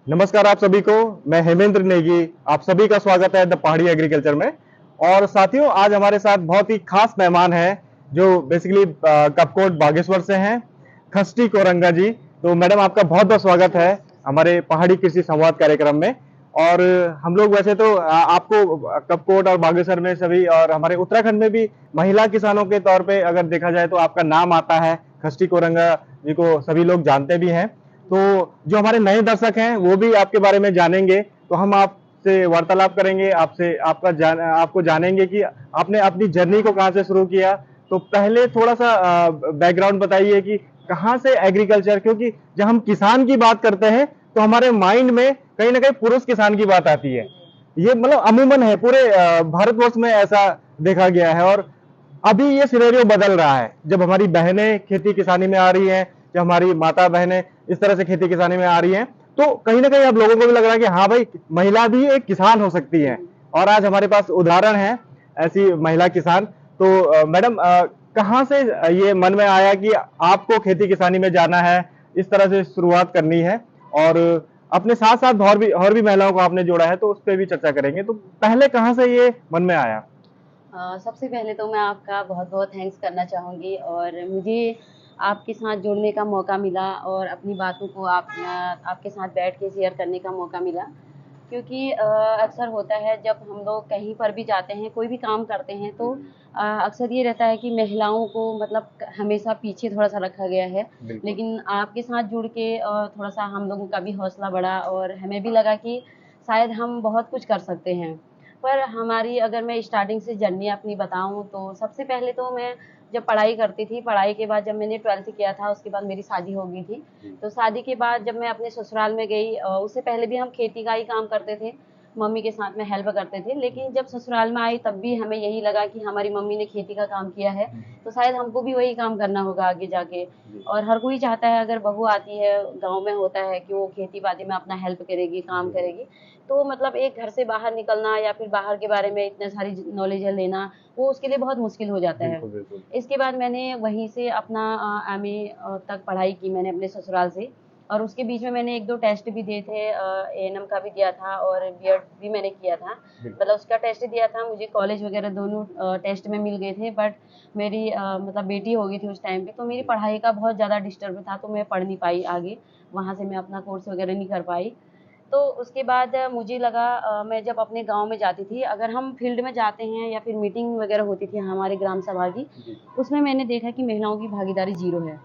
नमस्कार आप सभी को। मैं हेमेंद्र नेगी, आप सभी का स्वागत है द पहाड़ी एग्रीकल्चर में। और साथियों, आज हमारे साथ बहुत ही खास मेहमान हैं जो बेसिकली कपकोट बागेश्वर से हैं, खष्टी कोरंगा जी। तो मैडम, आपका बहुत बहुत स्वागत है हमारे पहाड़ी कृषि संवाद कार्यक्रम में। और हम लोग वैसे तो आपको कपकोट और बागेश्वर में सभी और हमारे उत्तराखंड में भी महिला किसानों के तौर पे अगर देखा जाए तो आपका नाम आता है। खष्टी कोरंगा जी को सभी लोग जानते भी हैं। तो जो हमारे नए दर्शक हैं वो भी आपके बारे में जानेंगे, तो हम आपसे वार्तालाप करेंगे, आपसे आपको जानेंगे कि आपने अपनी जर्नी को कहाँ से शुरू किया। तो पहले थोड़ा सा बैकग्राउंड बताइए कि कहाँ से एग्रीकल्चर, क्योंकि जब हम किसान की बात करते हैं तो हमारे माइंड में कहीं ना कहीं पुरुष किसान की बात आती है। ये मतलब अमूमन है, पूरे भारतवर्ष में ऐसा देखा गया है। और अभी ये सिनेरियो बदल रहा है, जब हमारी बहनें खेती किसानी में आ रही हैं, जब हमारी माता बहनें इस तरह से खेती किसानी में आ रही हैं, तो कहीं ना कहीं अब लोगों को भी लग रहा है कि हाँ भाई, महिला भी एक किसान हो सकती है। और आज हमारे पास उदाहरण है ऐसी महिला किसान। तो मैडम, कहाँ से ये मन में आया कि आपको खेती किसानी में जाना है, इस तरह से शुरुआत करनी है? और अपने साथ साथ और भी महिलाओं को आपने जोड़ा है, तो उस पर भी चर्चा करेंगे। तो पहले कहाँ से ये मन में आया? सबसे पहले तो मैं आपका बहुत-बहुत थैंक्स करना चाहूँगी और मुझे आपके साथ जुड़ने का मौका मिला और अपनी बातों को आपके साथ बैठ के शेयर करने का मौका मिला। क्योंकि अक्सर होता है जब हम लोग कहीं पर भी जाते हैं, कोई भी काम करते हैं तो अक्सर ये रहता है कि महिलाओं को मतलब हमेशा पीछे थोड़ा-सा रखा गया है। लेकिन आपके साथ जुड़ के थोड़ा-सा हम लोगों का भी हौसला बढ़ा और हमें भी लगा कि शायद हम बहुत कुछ कर सकते हैं। पर हमारी अगर मैं स्टार्टिंग से जर्नी अपनी बताऊँ तो सबसे पहले तो मैं जब पढ़ाई करती थी, पढ़ाई के बाद जब मैंने 12th किया था उसके बाद मेरी शादी हो गई थी। तो शादी के बाद जब मैं अपने ससुराल में गई उससे पहले भी हम खेती का ही काम करते थे, मम्मी के साथ में हेल्प करते थे। लेकिन जब ससुराल में आई तब भी हमें यही लगा कि हमारी मम्मी ने खेती का काम किया है, तो शायद हमको भी वही काम करना होगा आगे जाके। और हर कोई चाहता है अगर बहू आती है, गाँव में होता है कि वो खेती-बाड़ी में अपना हेल्प करेगी, काम करेगी। तो मतलब एक घर से बाहर निकलना या फिर बाहर के बारे में इतने सारी नॉलेज लेना, वो उसके लिए बहुत मुश्किल हो जाता है। इसके बाद मैंने वहीं से अपना एमए तक पढ़ाई की मैंने अपने ससुराल से और उसके बीच में मैंने 1-2 टेस्ट भी दिए थे, एएनएम का भी दिया था और बीएड भी मैंने किया था। मतलब उसका टेस्ट दिया था, मुझे कॉलेज वगैरह दोनों टेस्ट में मिल गए थे बट मेरी मतलब बेटी हो गई थी उस टाइम पे, तो मेरी पढ़ाई का बहुत ज़्यादा डिस्टर्ब था, तो मैं पढ़ नहीं पाई आगे। वहाँ से मैं अपना कोर्स वगैरह नहीं कर पाई। तो उसके बाद मुझे लगा मैं जब अपने गाँव में जाती थी, अगर हम फील्ड में जाते हैं या फिर मीटिंग वगैरह होती थी हमारे ग्राम सभा की, उसमें मैंने देखा कि महिलाओं की भागीदारी ज़ीरो है।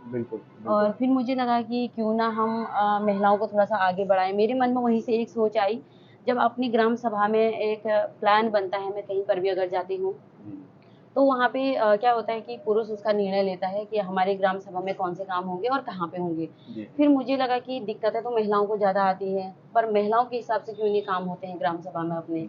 और फिर मुझे लगा कि क्यों ना हम महिलाओं को थोड़ा-सा आगे बढ़ाएँ। मेरे मन में वहीं से एक सोच आई, जब अपनी ग्राम सभा में एक प्लान बनता है, मैं कहीं पर भी अगर जाती हूँ, तो वहाँ पे क्या होता है कि पुरुष उसका निर्णय लेता है कि हमारे ग्राम सभा में कौन से काम होंगे और कहाँ पे होंगे। फिर मुझे लगा कि दिक्कतें तो महिलाओं को ज़्यादा आती हैं, पर महिलाओं के हिसाब से क्यों नहीं काम होते हैं ग्राम सभा में अपने।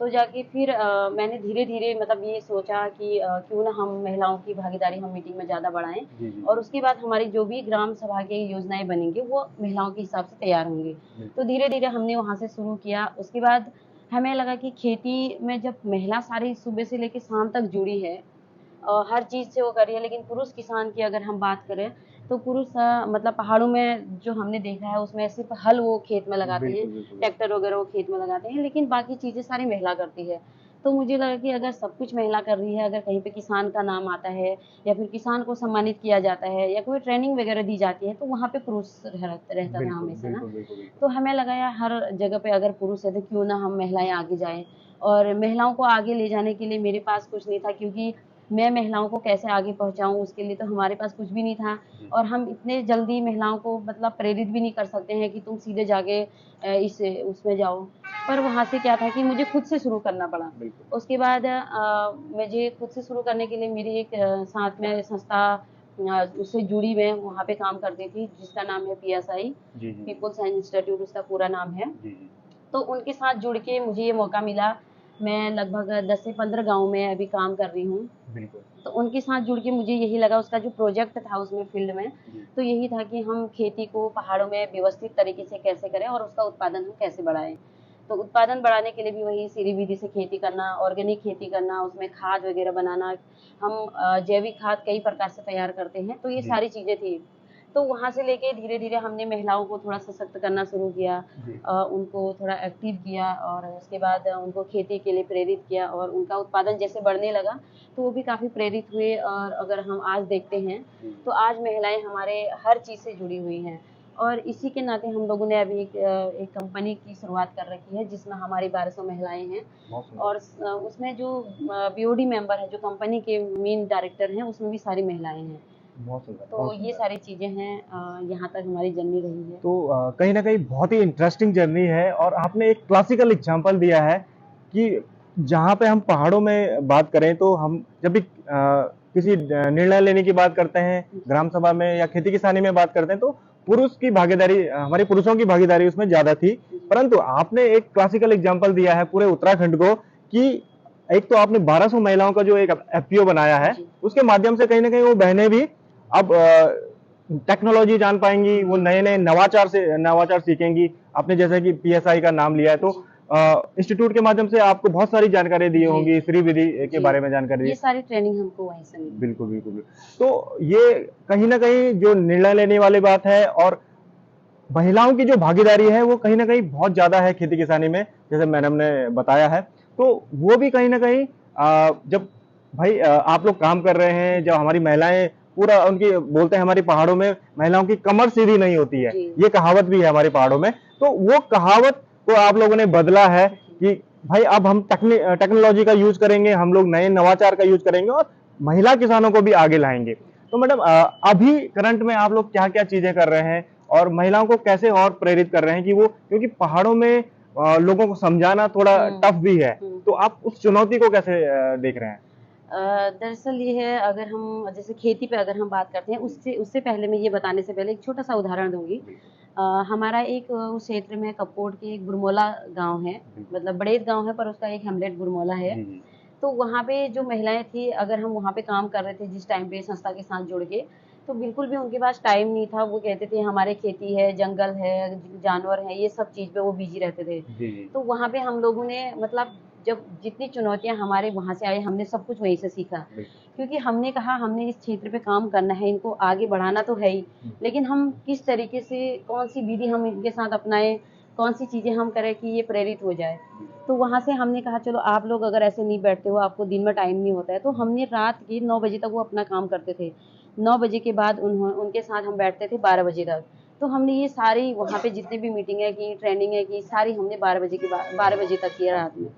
तो जाके फिर मैंने धीरे-धीरे मतलब ये सोचा कि क्यों ना हम महिलाओं की भागीदारी हम मीटिंग में ज़्यादा बढ़ाएँ और उसके बाद हमारी जो भी ग्राम सभा की योजनाएँ बनेंगी, वो महिलाओं के हिसाब से तैयार होंगी। तो धीरे-धीरे हमने वहाँ से शुरू किया। उसके बाद हमें लगा कि खेती में जब महिला सारी सुबह से लेके शाम तक जुड़ी है, हर चीज़ से वो कर रही है, लेकिन पुरुष किसान की अगर हम बात करें, तो पुरुष मतलब पहाड़ों में जो हमने देखा है उसमें सिर्फ़ हल वो खेत में लगाते हैं, ट्रैक्टर वगैरह वो खेत में लगाते हैं, लेकिन बाकी चीज़ें सारी महिला करती है। तो मुझे लगा कि अगर सब कुछ महिला कर रही है, अगर कहीं पे किसान का नाम आता है या फिर किसान को सम्मानित किया जाता है या कोई ट्रेनिंग वगैरह दी जाती है, तो वहाँ पे पुरुष रहता था हमेशा ना। तो हमें लगा यार हर जगह पे अगर पुरुष है तो क्यों ना हम महिलाएँ आगे जाएँ। और महिलाओं को आगे ले जाने के लिए मेरे पास कुछ नहीं था, क्योंकि मैं महिलाओं को कैसे आगे पहुँचाऊँ उसके लिए तो हमारे पास कुछ भी नहीं था और हम इतने जल्दी महिलाओं को मतलब प्रेरित भी नहीं कर सकते हैं कि तुम सीधे जाके इस उसमें जाओ। पर वहाँ से क्या था कि मुझे खुद से शुरू करना पड़ा। उसके बाद मुझे खुद से शुरू करने के लिए मेरी एक साथ में संस्था उससे जुड़ी मैं वहाँ पे काम करती थी जिसका नाम है पीएसआई, पीपल साइंस इंस्टीट्यूट उसका पूरा नाम है। तो उनके साथ जुड़ के मुझे ये मौका मिला। मैं लगभग 10 से 15 गाँव में अभी काम कर रही हूँ। तो उनके साथ जुड़ के मुझे यही लगा, उसका जो प्रोजेक्ट था उसमें फील्ड में, तो यही था कि हम खेती को पहाड़ों में व्यवस्थित तरीके से कैसे करें और उसका उत्पादन हम कैसे बढ़ाएँ। तो उत्पादन बढ़ाने के लिए भी वही सीरी विधि से खेती करना, ऑर्गेनिक खेती करना, उसमें खाद वगैरह बनाना। हम जैविक खाद कई प्रकार से तैयार करते हैं, तो ये सारी चीज़ें थी। तो वहाँ से लेके धीरे-धीरे हमने महिलाओं को थोड़ा सशक्त करना शुरू किया। जी। उनको थोड़ा एक्टिव किया और उसके बाद उनको खेती के लिए प्रेरित किया और उनका उत्पादन जैसे बढ़ने लगा, तो वो भी काफ़ी प्रेरित हुए और अगर हम आज देखते हैं, तो आज महिलाएँ हमारे हर चीज़ से जुड़ी हुई हैं। और इसी के नाते हम लोगों ने अभी एक कंपनी की शुरुआत कर रखी है, जिसमें हमारी 1200 महिलाएँ हैं बहुत सुंदर। और उसमें जो बीओडी मेंबर है, जो कंपनी के मेन डायरेक्टर हैं, उसमें भी सारी महिलाएँ हैं। बहुत सुंदर, तो बहुत ये सुंदर। सारी चीज़ें हैं यहाँ तक हमारी जर्नी रही है। तो कहीं न कहीं बहुत ही इंटरेस्टिंग जर्नी है और आपने एक क्लासिकल एग्ज़ाम्पल दिया है कि जहाँ पे हम पहाड़ों में बात करें तो हम जब भी किसी निर्णय लेने की बात करते हैं, ग्राम सभा में या खेती-किसानी में बात करते हैं तो पुरुष की भागीदारी हमारे पुरुषों की भागीदारी उसमें ज़्यादा थी। परंतु आपने एक क्लासिकल एग्ज़ाम्पल दिया है पूरे उत्तराखंड को कि एक तो आपने 1200 महिलाओं का जो एक एफपीओ बनाया है, जी। उसके माध्यम से कहीं न कहीं वो बहनें भी अब टेक्नोलॉजी जान पाएँगी, वो नए-नए नवाचार सीखेंगी। आपने जैसे कि पीएसआई का नाम लिया है तो जी। इंस्टीट्यूट के माध्यम से आपको बहुत सारी जानकारी दी जी, होंगी, श्री विधि के जी। बारे में जानकारी दी। ये सारी ट्रेनिंग हमको वहीं से मिली। बिल्कुल, बिल्कुल, बिल्कुल। तो ये कहीं न कहीं जो निर्णय लेने वाली बात है और महिलाओं की जो भागीदारी है वो कहीं न कहीं बहुत ज़्यादा है खेती-किसानी में, जैसे मैडम ने बताया है। तो वो भी कहीं न कहीं जब भाई आप लोग काम कर रहे हैं, जब हमारी महिलाएँ पूरा उनकी बोलते हैं हमारी पहाड़ों में महिलाओं की कमर सीधी नहीं होती है, जी। ये कहावत भी है हमारे पहाड़ों में। तो वो कहावत को आप लोगों ने बदला है कि भाई अब हम टेक्नोलॉजी का यूज़ करेंगे, हम लोग नए नवाचार का यूज़ करेंगे और महिला किसानों को भी आगे लाएँगे। तो मैडम अभी करंट में आप लोग क्या-क्या चीज़ें कर रहे हैं और महिलाओं को कैसे और प्रेरित कर रहे हैं कि वो क्योंकि पहाड़ों में लोगों को समझाना थोड़ा टफ भी है, तो आप उस चुनौती को कैसे देख रहे हैं? दरअसल ये है अगर हम जैसे खेती पे अगर हम बात करते हैं उससे उससे पहले मैं ये बताने से पहले एक छोटा-सा उदाहरण दूँगी। हमारा एक उस क्षेत्र में कपकोट के एक बुरमोला गाँव है, मतलब बड़ेत गाँव है पर उसका एक हैमलेट बुरमोला है। जी, जी। तो वहाँ पे जो महिलाएँ थी अगर हम वहाँ पे काम कर रहे थे जिस टाइम पे संस्था के साथ जुड़ के, तो बिल्कुल भी उनके पास टाइम नहीं था। वो कहते थे हमारे खेती है, जंगल है, जानवर हैं, ये सब चीज़ पे वो बिज़ी रहते थे। जी, जी। तो वहाँ पे हम लोगों ने मतलब जब जितनी चुनौतियाँ हमारे वहाँ से आई, हमने सब कुछ वहीं से सीखा। बिल्कुल। क्योंकि हमने कहा हमने इस क्षेत्र पे काम करना है, इनको आगे बढ़ाना तो है ही, लेकिन हम किस तरीके से कौन-सी विधि हम इनके साथ अपनाएँ, कौन-सी चीज़ें हम करें कि ये प्रेरित हो जाए। तो वहाँ से हमने कहा चलो आप लोग अगर ऐसे नहीं बैठते हो, आपको दिन में टाइम नहीं होता है, तो हमने रात के 9 बजे तक वो अपना काम करते थे। 9 बजे के बाद उनके साथ हम बैठते थे 12 बजे तक। तो हमने ये सारी वहाँ पे जितनी भी मीटिंगें की, ट्रेनिंगें की, सारी हमने 12 बजे तक की रात में।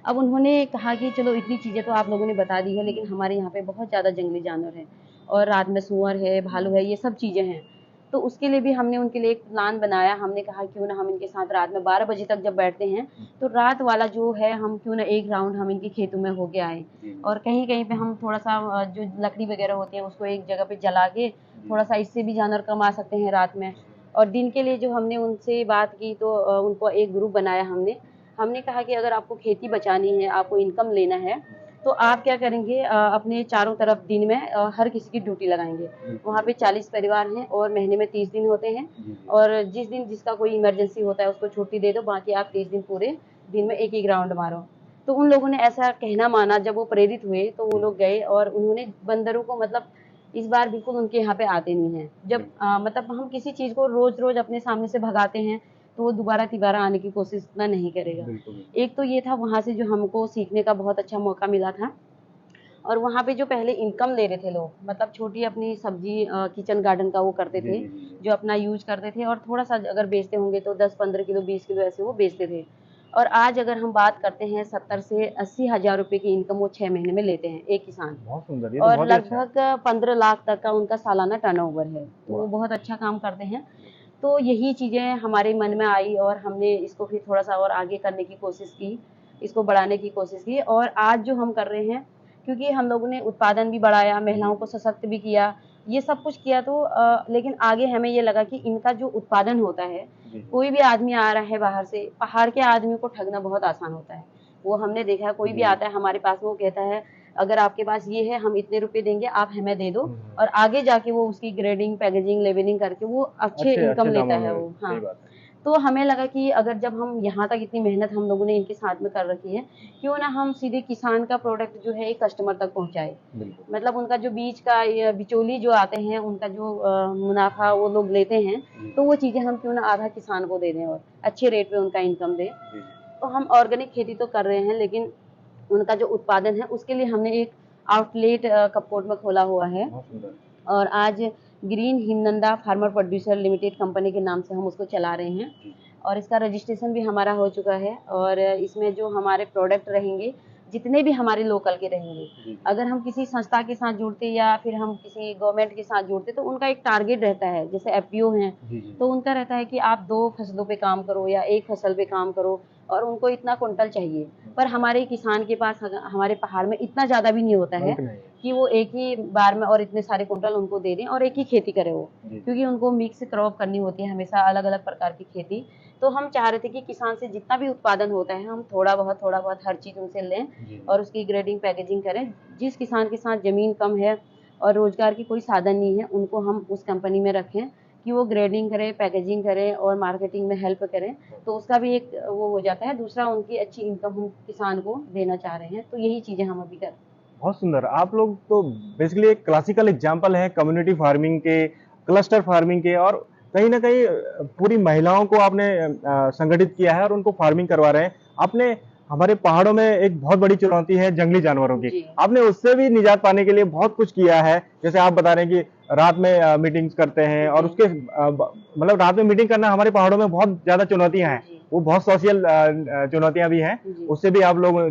अब उन्होंने कहा कि चलो इतनी चीज़ें तो आप लोगों ने बता दी है, लेकिन हमारे यहाँ पे बहुत ज़्यादा जंगली जानवर हैं और रात में सूअर है, भालू है, ये सब चीज़ें हैं। तो उसके लिए भी हमने उनके लिए एक प्लान बनाया। हमने कहा क्यों ना हम इनके साथ रात में 12 बजे तक जब बैठते हैं, तो रात वाला जो है हम क्यों ना एक राउंड हम इनके खेतों में होके आएँ। और कहीं-कहीं पे हम थोड़ा-सा जो लकड़ी वगैरह होती है उसको एक जगह पे जला के थोड़ा-सा इससे भी जानवर कम आ सकते हैं रात में। और दिन के लिए जो हमने उनसे बात की तो उनको एक ग्रुप बनाया हमने। हमने कहा कि अगर आपको खेती बचानी है, आपको इनकम लेना है, तो आप क्या करेंगे अपने चारों तरफ दिन में हर किसी की ड्यूटी लगाएँगे। वहाँ पे 40 परिवार हैं और महीने में 30 दिन होते हैं और जिस दिन जिसका कोई इमरजेंसी होता है उसको छुट्टी दे दो, बाकी आप 30 दिन पूरे दिन में एक-एक राउंड मारो। तो उन लोगों ने ऐसा कहना माना, जब वो प्रेरित हुए तो वो लोग गए और उन्होंने बंदरों को मतलब इस बार बिल्कुल उनके यहाँ पे आते नहीं हैं। जब मतलब हम किसी चीज़ को रोज़-रोज़ अपने सामने से भगाते हैं, तो वो दोबारा-तिबारा आने की कोशिश इतना नहीं करेगा। बिल्कुल। एक तो ये था वहाँ से जो हमको सीखने का बहुत अच्छा मौका मिला था और वहाँ पे जो पहले इनकम ले रहे थे लोग, मतलब छोटी अपनी सब्ज़ी किचन गार्डन का वो करते जी, थे, जी, जी। जो अपना यूज़ करते थे और थोड़ा-सा अगर बेचते होंगे तो 10-15 किलो, 20 किलो ऐसे वो बेचते थे। और आज अगर हम बात करते हैं 70 से 80 हज़ार रुपए की इनकम वो 6 महीने में लेते हैं, एक किसान। बहुत सुंदर, ये तो और बहुत ही अच्छा है। लगभग 15 लाख तक का उनका सालाना टर्नओवर है, तो वो वाह! बहुत अच्छा काम करते हैं। तो यही चीज़ें हमारे मन में आई और हमने इसको फिर थोड़ा-सा और आगे करने की कोशिश की, इसको बढ़ाने की कोशिश की और आज जो हम कर रहे हैं, क्योंकि हम लोगों ने उत्पादन भी बढ़ाया, महिलाओं को सशक्त भी किया, ये सब कुछ किया तो लेकिन आगे हमें ये लगा कि इनका जो उत्पादन होता है, जी। कोई भी आदमी आ रहा है बाहर से, पहाड़ के आदमी को ठगना बहुत आसान होता है। वो हमने देखा है, कोई भी जी। आता है हमारे पास में, वो कहता है, "अगर आपके पास ये है, हम इतने रुपए देंगे, आप हमें दे दो।" हुँ, हुँ। और आगे जाके वो उसकी ग्रेडिंग, पैकेजिंग, लेबलिंग करके वो अच्छे अच्छे इनकम अच्छे लेता दामों है में वो। हाँ। सही बात है। तो हमें लगा कि अगर जब हम यहाँ तक इतनी मेहनत हम लोगों ने इनके साथ में कर रखी है, क्यों ना हम सीधे किसान का प्रोडक्ट जो है एक कस्टमर तक पहुँचाए। मतलब उनका जो बीज का या बिचौली जो आते हैं, उनका जो मुनाफा वो लोग लेते हैं, तो वो चीज़ें हम क्यों ना आधा किसान को दे दें और अच्छे रेट पे उनका इनकम दें। तो हम ऑर्गेनिक खेती तो कर रहे हैं, लेकिन उनका जो उत्पादन है उसके लिए हमने एक आउटलेट कपकोट में खोला हुआ है। और आज green Himnanda farmer producer limited company के नाम से हम उसको चला रहे हैं, और इसका रजिस्ट्रेशन भी हमारा हो चुका है। और इसमें जो हमारे प्रोडक्ट रहेंगे, जितने भी हमारे लोकल के रहेंगे, अगर हम किसी संस्था के साथ जुड़ते या फिर हम किसी गवर्नमेंट के साथ जुड़ते, तो उनका एक टारगेट रहता है। जैसे एफपीओ हैं, तो उनका रहता है कि आप 2 फसलों पे काम करो या 1 फसल पे काम करो, और उनको इतना कुंटल चाहिए। पर हमारे किसान के पास हमारे पहाड़ में इतना ज़्यादा भी नहीं होता है कि वो एक ही बार में और इतने सारे कुंटल उनको दे दें और एक ही खेती करे वो, क्योंकि उनको मिक्स क्रॉप करनी होती है हमेशा, अलग अलग प्रकार की खेती। तो हम चाह रहे थे कि किसान से जितना भी उत्पादन होता है, हम थोड़ा बहुत हर चीज़ उनसे लें और उसकी ग्रेडिंग पैकेजिंग करें। जिस किसान के साथ ज़मीन कम है और रोजगार की कोई साधन नहीं है, उनको हम उस कंपनी में रखें कि वो ग्रेडिंग करें, पैकेजिंग करें और मार्केटिंग में हेल्प करें, तो उसका भी एक वो हो जाता है। दूसरा, उनकी अच्छी इनकम हम किसान को देना चाह रहे हैं, तो यही चीज़ें हम अभी कर रहे हैं। बहुत सुंदर। आप लोग तो बेसिकली एक क्लासिकल एग्जांपल है कम्युनिटी फार्मिंग के, क्लस्टर फार्मिंग के, और कहीं ना कहीं पूरी महिलाओं को आपने संगठित किया है और उनको फार्मिंग करवा रहे हैं। आपने हमारे पहाड़ों में एक बहुत बड़ी चुनौती है जंगली जानवरों की, आपने उससे भी निजात पाने के लिए बहुत कुछ किया है। जैसे आप बता रहे हैं कि रात में मीटिंग्स करते हैं, और उसके मतलब रात में मीटिंग करना हमारे पहाड़ों में बहुत ज्यादा चुनौतियां हैं, वो बहुत सोशल चुनौतियां भी हैं, उससे भी आप लोग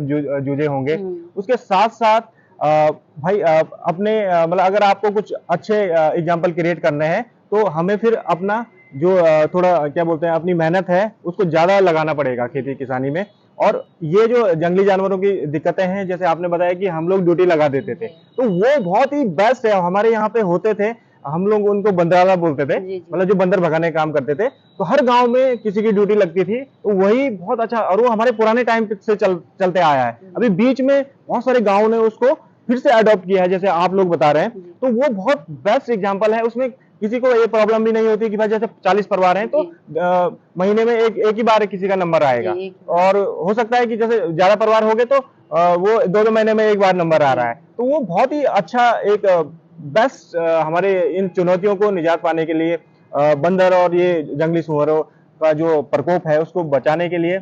जूझे होंगे। उसके साथ साथ भाई अपने मतलब अगर आपको कुछ अच्छे एग्जाम्पल क्रिएट करने हैं, तो हमें फिर अपना जो थोड़ा क्या बोलते हैं अपनी मेहनत है उसको ज्यादा लगाना पड़ेगा खेती किसानी में। और ये जो जंगली जानवरों की दिक्कतें हैं, जैसे आपने बताया कि हम लोग ड्यूटी लगा देते थे, तो वो बहुत ही बेस्ट है। हमारे यहाँ पे होते थे, हम लोग उनको बंदराला बोलते थे, मतलब जो बंदर भगाने का काम करते थे, तो हर गांव में किसी की ड्यूटी लगती थी, तो वही बहुत अच्छा, और वो हमारे पुराने टाइम से चलते आया है। अभी बीच में बहुत सारे गाँव ने उसको फिर से अडॉप्ट किया है, जैसे आप लोग बता रहे हैं, तो वो बहुत बेस्ट एग्जाम्पल है। उसमें किसी को ये प्रॉब्लम भी नहीं होती कि भाई जैसे 40 परिवार हैं, तो महीने में एक ही बार किसी का नंबर आएगा, और हो सकता है कि जैसे ज्यादा परिवार हो गए तो वो 2-2 महीने में एक बार नंबर आ रहा है। तो वो बहुत ही अच्छा एक बेस्ट हमारे इन चुनौतियों को निजात पाने के लिए, बंदर और ये जंगली सुअरों का जो प्रकोप है उसको बचाने के लिए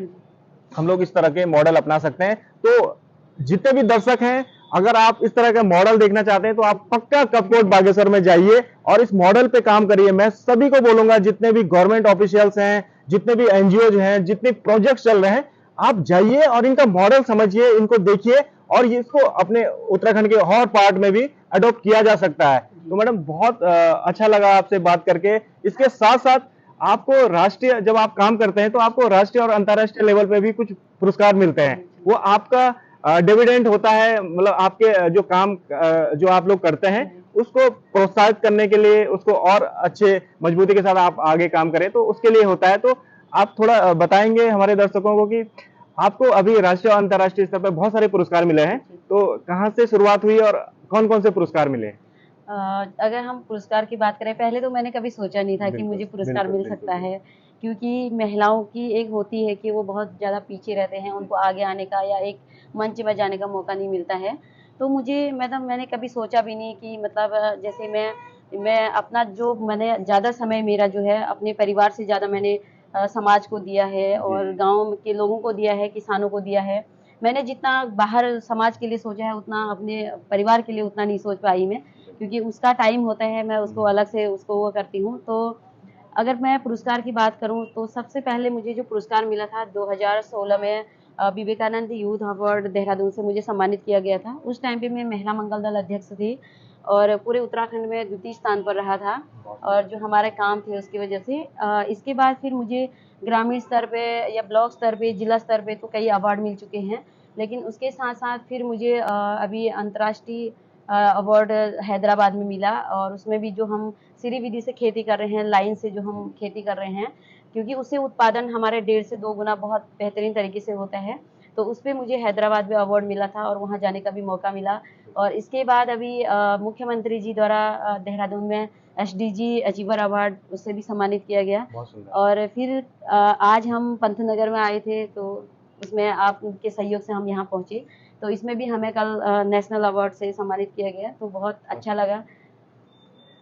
हम लोग इस तरह के मॉडल अपना सकते हैं। तो जितने भी दर्शक हैं, अगर आप इस तरह का मॉडल देखना चाहते हैं, तो आप पक्का कपकोट बागेश्वर में जाइए और इस मॉडल पे काम करिए। मैं सभी को बोलूंगा, जितने भी गवर्नमेंट ऑफिशियल्स हैं, जितने भी एनजीओ हैं, जितने प्रोजेक्ट चल रहे हैं, आप जाइए और इनका मॉडल समझिए, इनको देखिए, और इसको अपने उत्तराखंड के और पार्ट में भी अडॉप्ट किया जा सकता है। तो मैडम बहुत अच्छा लगा आपसे बात करके। इसके साथ साथ आपको राष्ट्रीय, जब आप काम करते हैं तो आपको राष्ट्रीय और अंतर्राष्ट्रीय लेवल पे भी कुछ पुरस्कार मिलते हैं, वो आपका डिविडेंड होता है, मतलब आपके जो काम जो आप लोग करते हैं उसको प्रोत्साहित करने के लिए, उसको और अच्छे मजबूती के साथ आप आगे काम करें, तो उसके लिए होता है। तो आप थोड़ा बताएंगे हमारे दर्शकों को कि आपको अभी राष्ट्रीय और अंतर्राष्ट्रीय स्तर पर बहुत सारे पुरस्कार मिले हैं, तो कहाँ से शुरुआत हुई और कौन कौन से पुरस्कार मिले? अगर हम पुरस्कार की बात करें, पहले तो मैंने कभी सोचा नहीं था कि मुझे पुरस्कार मिल सकता है, क्योंकि महिलाओं की एक होती है कि वो बहुत ज़्यादा पीछे रहते हैं, उनको आगे आने का या एक मंच में जाने का मौका नहीं मिलता है। तो मुझे मतलब मैंने कभी सोचा भी नहीं कि मतलब जैसे मैं अपना जो मैंने ज़्यादा समय मेरा जो है अपने परिवार से ज़्यादा मैंने समाज को दिया है और गाँव के लोगों को दिया है, किसानों को दिया है। मैंने जितना बाहर समाज के लिए सोचा है, उतना अपने परिवार के लिए उतना नहीं सोच पाई मैं, क्योंकि उसका टाइम होता है, मैं उसको अलग से उसको वो करती हूँ। तो अगर मैं पुरस्कार की बात करूँ, तो सबसे पहले मुझे जो पुरस्कार मिला था 2016 में विवेकानंद यूथ अवार्ड देहरादून से मुझे सम्मानित किया गया था। उस टाइम पे मैं महिला मंगल दल अध्यक्ष थी और पूरे उत्तराखंड में द्वितीय स्थान पर रहा था, और जो हमारे काम थे उसकी वजह से। इसके बाद फिर मुझे ग्रामीण स्तर पे या ब्लॉक स्तर पे, जिला स्तर पे तो कई अवार्ड मिल चुके हैं, लेकिन उसके साथ साथ फिर मुझे अभी अंतर्राष्ट्रीय अवार्ड हैदराबाद में मिला, और उसमें भी जो हम सीरी विधि से खेती कर रहे हैं, लाइन से जो हम खेती कर रहे हैं, क्योंकि उससे उत्पादन हमारे 1.5 से 2 गुना बहुत बेहतरीन तरीके से होता है, तो उस पे मुझे हैदराबाद में अवार्ड मिला था और वहाँ जाने का भी मौका मिला। और इसके बाद अभी मुख्यमंत्री जी द्वारा देहरादून में एसडीजी अचीवर अवार्ड उससे भी सम्मानित किया गया। बहुत सुंदर। और फिर आज हम पंतनगर में आए थे, तो उसमें आपके सहयोग से हम यहाँ पहुँचे, तो इसमें भी हमें कल नेशनल अवार्ड से सम्मानित किया गया, तो बहुत अच्छा लगा।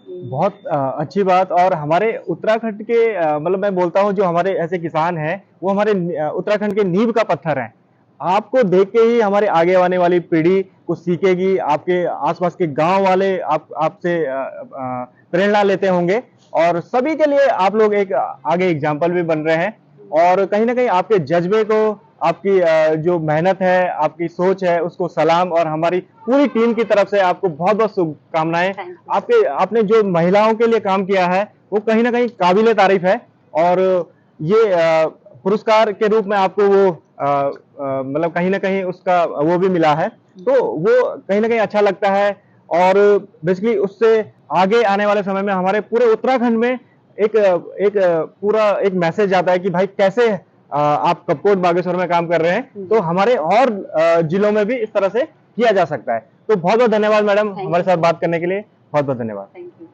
बहुत अच्छी बात। और हमारे उत्तराखंड के मतलब मैं बोलता हूँ जो हमारे ऐसे किसान हैं वो हमारे उत्तराखंड के नींव का पत्थर हैं। आपको देख के ही हमारे आगे आने वाली पीढ़ी कुछ सीखेगी, आपके आसपास के गांव वाले आपसे प्रेरणा लेते होंगे, और सभी के लिए आप लोग एक आगे एग्जाम्पल भी बन रहे हैं। और कहीं ना कहीं आपके जज्बे को, आपकी जो मेहनत है, आपकी सोच है, उसको सलाम, और हमारी पूरी टीम की तरफ से आपको बहुत बहुत शुभकामनाएं। आपने जो महिलाओं के लिए काम किया है वो कहीं ना कहीं काबिले तारीफ है, और ये पुरस्कार के रूप में आपको वो मतलब कहीं ना कहीं उसका वो भी मिला है, तो वो कहीं ना कहीं अच्छा लगता है। और बेसिकली उससे आगे आने वाले समय में हमारे पूरे उत्तराखंड में एक एक पूरा एक मैसेज जाता है कि भाई कैसे आप कपकोट बागेश्वर में काम कर रहे हैं, तो हमारे और जिलों में भी इस तरह से किया जा सकता है। तो बहुत बहुत धन्यवाद मैडम, हमारे साथ बात करने के लिए बहुत बहुत धन्यवाद। Thank you.